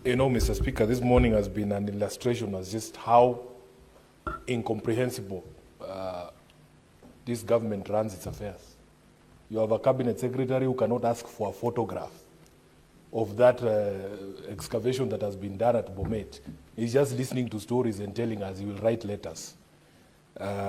You know, Mr. Speaker, this morning has been an illustration of just how incomprehensible this government runs its affairs. You have a cabinet secretary who cannot ask for a photograph of that excavation that has been done at Bomet. He's just listening to stories and telling us he will write letters.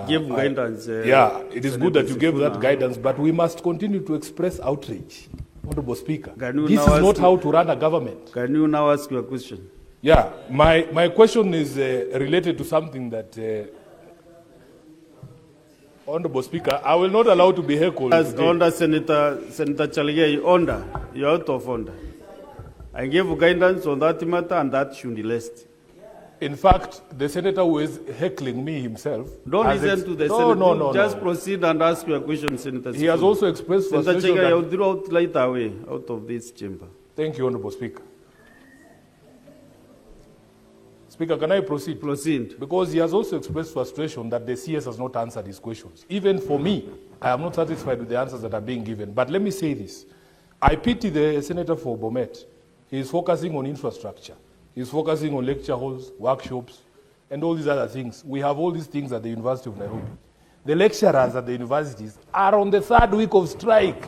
Give guidance. Yeah, it is good that you gave that guidance, but we must continue to express outrage. Honorable Speaker, this is not how to run a government. Can you now ask your question? Yeah, my question is related to something that, Honorable Speaker, I will not allow to be heckled. As under Senator Chalige, order, you're out of order. I gave guidance on that matter and that should be list. In fact, the senator who is heckling me himself. Don't listen to the senator. No. Just proceed and ask your question, Senator. He has also expressed frustration. Senator Chega, you'll draw out light away out of this chamber. Thank you, Honorable Speaker. Speaker, can I proceed? Proceed. Because he has also expressed frustration that the CS has not answered his questions. Even for me, I am not satisfied with the answers that are being given. But let me say this. I pity the senator for Bomet. He is focusing on infrastructure. He's focusing on lecture halls, workshops, and all these other things. We have all these things at the University of Nairobi. The lecturers at the universities are on the third week of strike.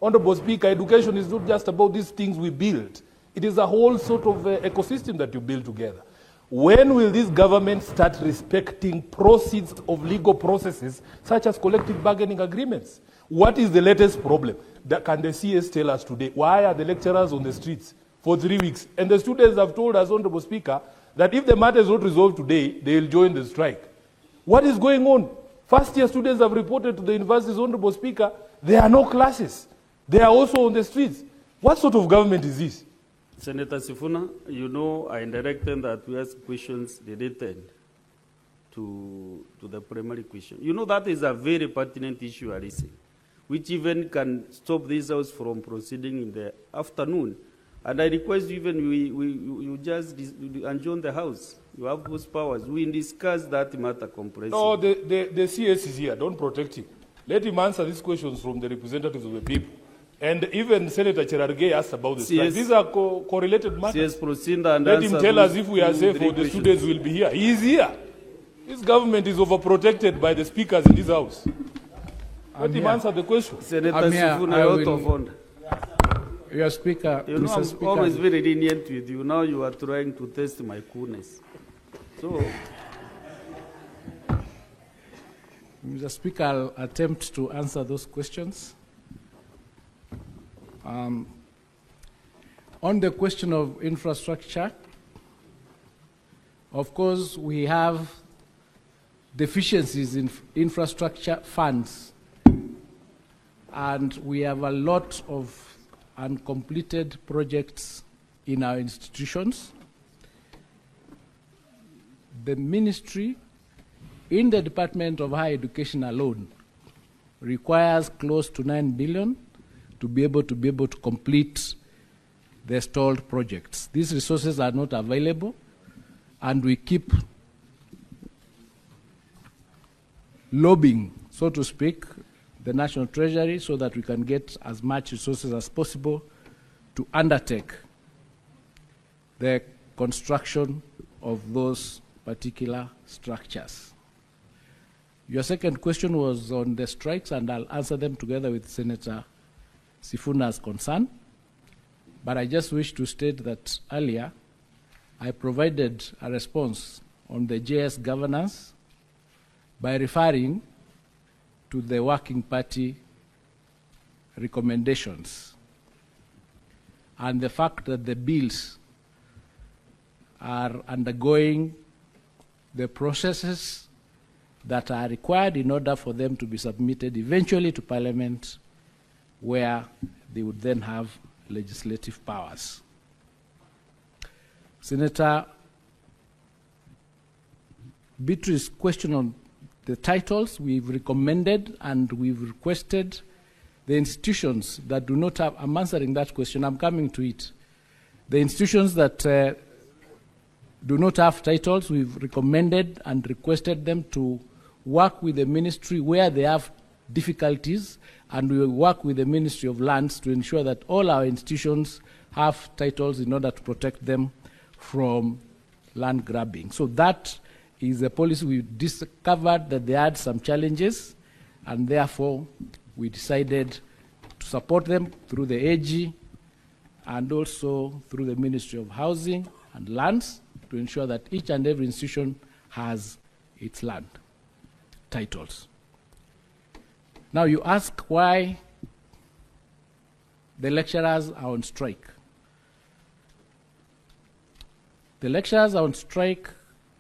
Honorable Speaker, education is not just about these things we build. It is a whole sort of ecosystem that you build together. When will this government start respecting proceeds of legal processes, such as collective bargaining agreements? What is the latest problem? Can the CS tell us today? Why are the lecturers on the streets for 3 weeks? And the students have told us, Honorable Speaker, that if the matter is not resolved today, they will join the strike. What is going on? First-year students have reported to the universities, Honorable Speaker, there are no classes. They are also on the streets. What sort of government is this? Senator Sifuna, you know I directed that we ask questions related to the primary question. You know that is a very pertinent issue, Arisi, which even can stop this house from proceeding in the afternoon. And I request even you just adjourn the house. You have those powers. We discuss that matter comprehensively. No, the CS is here. Don't protect him. Let him answer these questions from the representatives of the people. And even Senator Cherargei asked about this. These are correlated matters. Yes, proceed and let him tell us if we are safe or the students will be here. He is here. This government is overprotected by the speakers in this house. Let him answer the question. Senator Sifuna, out of order. Your Speaker, you know, I'm always very lenient with you. Now you are trying to test my coolness. So, Mr. Speaker, I'll attempt to answer those questions. On the question of infrastructure, of course, we have deficiencies in infrastructure funds, and we have a lot of uncompleted projects in our institutions. The ministry, in the Department of Higher Education alone, requires close to 9 billion to be able to complete the stalled projects. These resources are not available, and we keep lobbying, so to speak, the National Treasury so that we can get as much resources as possible to undertake the construction of those particular structures. Your second question was on the strikes, and I'll answer them together with Senator Sifuna's concern. But I just wish to state that earlier I provided a response on the JS governance by referring to the Working Party recommendations and the fact that the bills are undergoing the processes that are required in order for them to be submitted eventually to Parliament, where they would then have legislative powers. Senator Beatrice's question on the titles, we've recommended and we've requested the institutions that do not have, I'm answering that question, I'm coming to it. The institutions that do not have titles, we've recommended and requested them to work with the ministry where they have difficulties, and we will work with the Ministry of Lands to ensure that all our institutions have titles in order to protect them from land grabbing. So that is a policy. We discovered that they had some challenges, and therefore we decided to support them through the AG and also through the Ministry of Housing and Lands to ensure that each and every institution has its land titles. Now you ask why the lecturers are on strike. The lecturers are on strike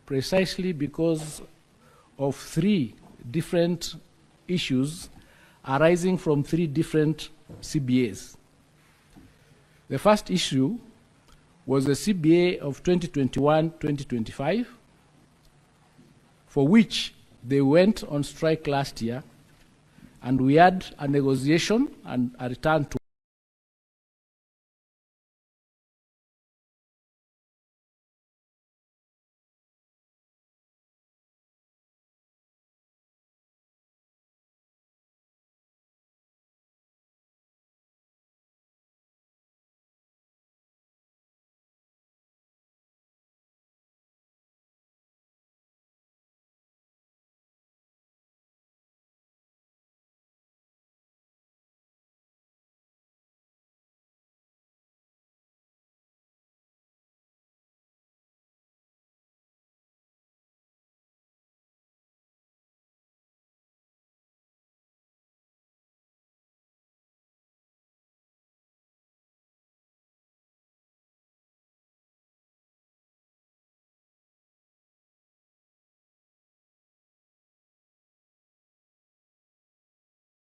precisely because of 3 different issues arising from 3 different CBAs. The first issue was the CBA of 2021-2025, for which they went on strike last year, and we had a negotiation and a return to